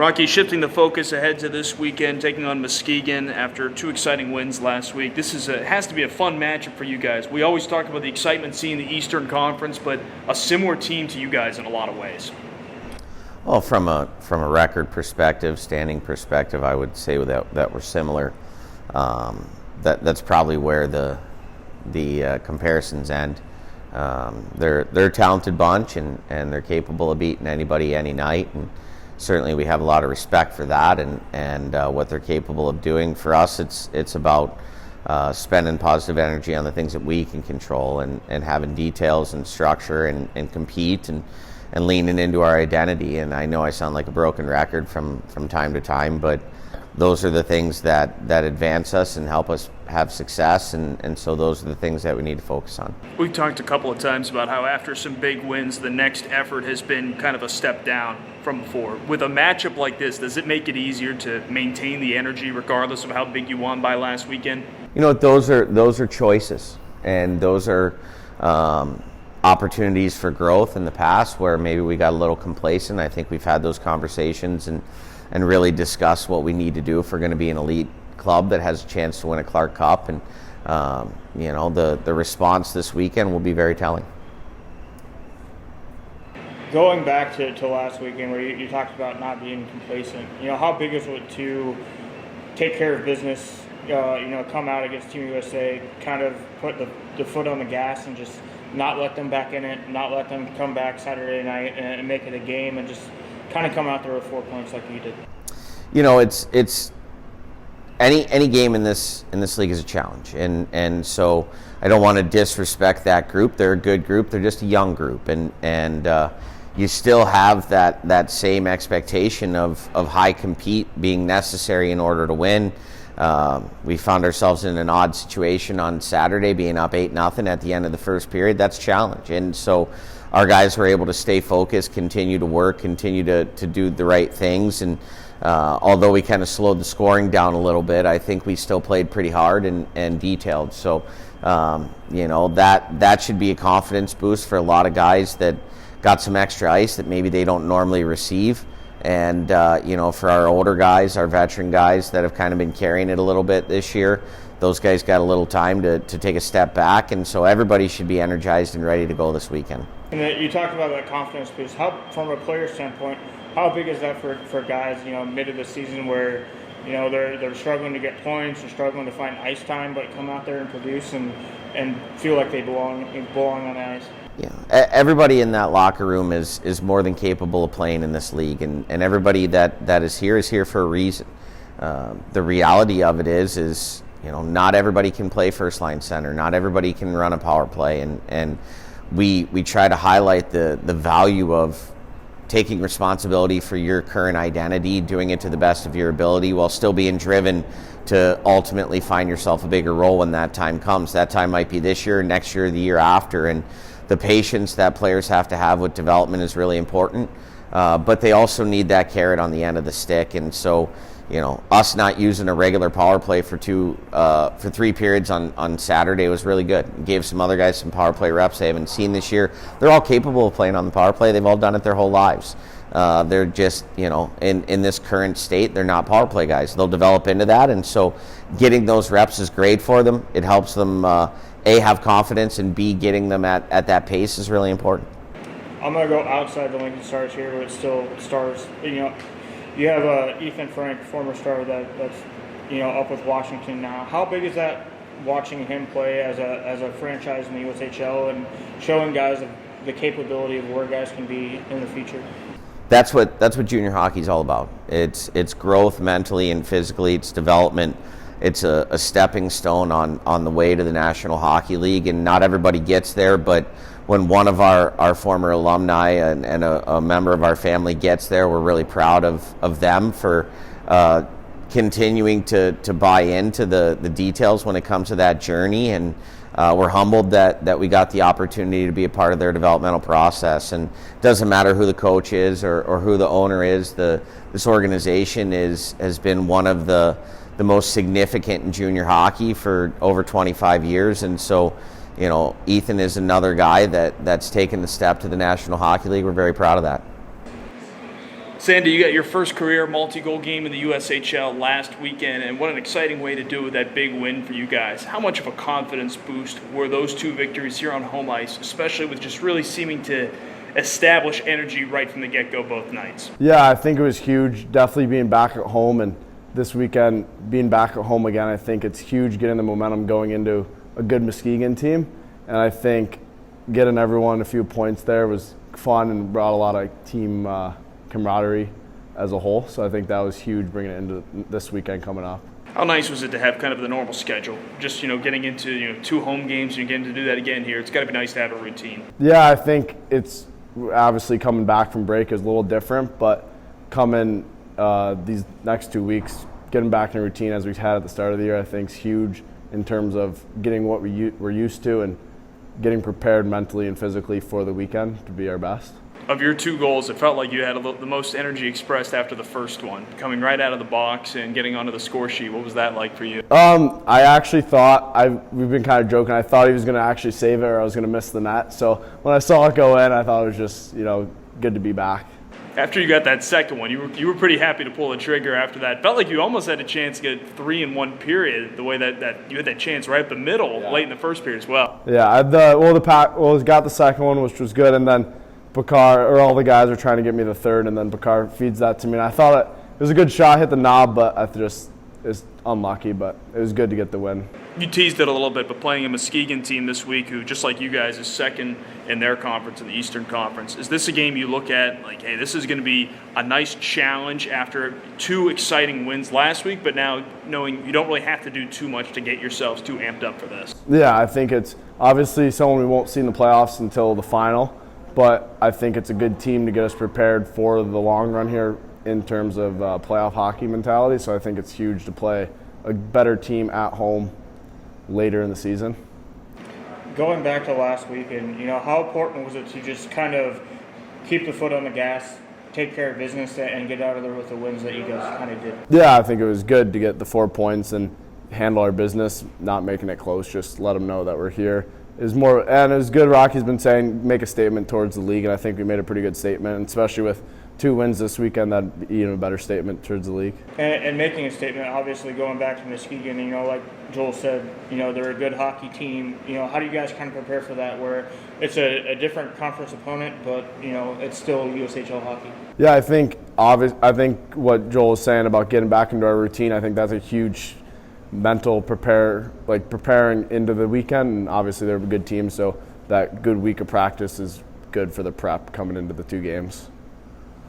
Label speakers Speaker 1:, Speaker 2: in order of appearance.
Speaker 1: Rocky, shifting the focus ahead to this weekend, taking on Muskegon after 2 exciting wins last week. This has to be a fun matchup for you guys. We always talk about the excitement seeing the Eastern Conference, but a similar team to you guys in a lot of ways.
Speaker 2: Well, from a record perspective, standing perspective, I would say that we're similar. That's probably where the comparisons end. They're a talented bunch, and they're capable of beating anybody any night, and certainly we have a lot of respect for that and what they're capable of doing. For us, it's about spending positive energy on the things that we can control and having details and structure and compete and leaning into our identity. And I know I sound like a broken record from time to time, but those are the things that advance us and help us have success, and so those are the things that we need to focus on.
Speaker 1: We've talked a couple of times about how after some big wins, the next effort has been kind of a step down from before. With a matchup like this, does it make it easier to maintain the energy regardless of how big you won by last weekend?
Speaker 2: You know, those are choices, and those are opportunities for growth in the past where maybe we got a little complacent. I think we've had those conversations and really discuss what we need to do if we're going to be an elite club that has a chance to win a Clark Cup. And the response this weekend will be very telling.
Speaker 3: Going back to last weekend where you talked about not being complacent, how big is it to take care of business, come out against Team USA, kind of put the foot on the gas and just not let them back in it, not let them come back Saturday night and make it a game, and just kind of come out there with 4 points like you did?
Speaker 2: It's any game in this league is a challenge, and so I don't want to disrespect that group. They're a good group. They're just a young group, and you still have that same expectation of high compete being necessary in order to win. We found ourselves in an odd situation on Saturday, being up 8-0 at the end of the first period. That's a challenge, and so our guys were able to stay focused, continue to work, continue to do the right things, and although we kind of slowed the scoring down a little bit, I think we still played pretty hard and detailed. So that should be a confidence boost for a lot of guys that got some extra ice that maybe they don't normally receive. And for our older guys, our veteran guys that have kind of been carrying it a little bit this year, those guys got a little time to take a step back, and so everybody should be energized and ready to go this weekend.
Speaker 3: And you talked about that confidence boost. How, from a player standpoint, how big is that for guys, mid of the season where, they're struggling to get points, they're struggling to find ice time, but come out there and produce and feel like they belong on the ice?
Speaker 2: Yeah, everybody in that locker room is more than capable of playing in this league, and everybody that is here for a reason. The reality of it is not everybody can play first line center, not everybody can run a power play, and we try to highlight the value of taking responsibility for your current identity, doing it to the best of your ability while still being driven to ultimately find yourself a bigger role when that time comes. That time might be this year, next year, the year after, and the patience that players have to have with development is really important, but they also need that carrot on the end of the stick. And so us not using a regular power play for 3 periods on Saturday was really good. It gave some other guys some power play reps they haven't seen this year. They're all capable of playing on the power play. They've all done it their whole lives. They're just, in this current state, they're not power play guys. They'll develop into that, and so getting those reps is great for them. It helps them, A, have confidence, and B, getting them at that pace is really important.
Speaker 3: I'm going to go outside the Lincoln Stars here, but it's still Stars. You have Ethan Frank, former Star, that's up with Washington now. How big is that, watching him play as a franchise in the USHL and showing guys the capability of where guys can be in the future?
Speaker 2: That's what junior hockey is all about. It's growth mentally and physically. It's development. It's a stepping stone on the way to the National Hockey League, and not everybody gets there, but when one of our former alumni and a member of our family gets there, we're really proud of them for continuing to buy into the details when it comes to that journey, and we're humbled that we got the opportunity to be a part of their developmental process. And it doesn't matter who the coach is or who the owner is, this organization has been one of the most significant in junior hockey for over 25 years, and so Ethan is another guy that's taken the step to the National Hockey League. We're very proud of that.
Speaker 1: Sandy, you got your first career multi-goal game in the USHL last weekend, and what an exciting way to do with that big win for you guys. How much of a confidence boost were those two victories here on home ice, especially with just really seeming to establish energy right from the get-go both nights?
Speaker 4: Yeah, I think it was huge, definitely being back at home, and this weekend being back at home again. I think it's huge getting the momentum going into a good Muskegon team, and I think getting everyone a few points there was fun and brought a lot of team camaraderie as a whole. So I think that was huge bringing it into this weekend coming up.
Speaker 1: How nice was it to have kind of the normal schedule? Just, getting into, 2 home games and getting to do that again here. It's got to be nice to have a routine.
Speaker 4: Yeah, I think it's obviously coming back from break is a little different, but coming these next 2 weeks, getting back in a routine as we've had at the start of the year, I think is huge in terms of getting what we're used to and getting prepared mentally and physically for the weekend to be our best.
Speaker 1: Of your 2 goals, it felt like you had the most energy expressed after the first one, coming right out of the box and getting onto the score sheet. What was that like for you?
Speaker 4: I actually thought, we've been kind of joking, I thought he was going to actually save it or I was going to miss the net. So when I saw it go in, I thought it was just, good to be back.
Speaker 1: After you got that second one, you were pretty happy to pull the trigger after that. Felt like you almost had a chance to get 3 in 1 period, the way that you had that chance right up the middle late in the first period as well.
Speaker 4: Yeah, got the second one, which was good, and then all the guys were trying to get me the third, and then Bakar feeds that to me. And I thought it was a good shot, hit the knob, but it's unlucky, but it was good to get the win.
Speaker 1: You teased it a little bit, but playing a Muskegon team this week who, just like you guys, is second in their conference, in the Eastern Conference. Is this a game you look at like, hey, this is going to be a nice challenge after 2 exciting wins last week, but now knowing you don't really have to do too much to get yourselves too amped up for this?
Speaker 4: Yeah, I think it's obviously someone we won't see in the playoffs until the final, but I think it's a good team to get us prepared for the long run here in terms of playoff hockey mentality. So I think it's huge to play a better team at home later in the season.
Speaker 3: Going back to last weekend, how important was it to just kind of keep the foot on the gas, take care of business, and get out of there with the wins that you guys kind of did?
Speaker 4: Yeah, I think it was good to get the 4 points and handle our business, not making it close, just let them know that we're here. And it was good. Rocky's been saying make a statement towards the league, and I think we made a pretty good statement, and especially with 2 wins this weekend, that'd be even a better statement towards the league.
Speaker 3: And making a statement, obviously going back to Muskegon, like Joel said, they're a good hockey team. How do you guys kind of prepare for that, where it's a different conference opponent, but it's still USHL hockey? Yeah,
Speaker 4: I think what Joel was saying about getting back into our routine, I think that's a huge mental preparing into the weekend, and obviously they're a good team, so that good week of practice is good for the prep coming into the 2 games.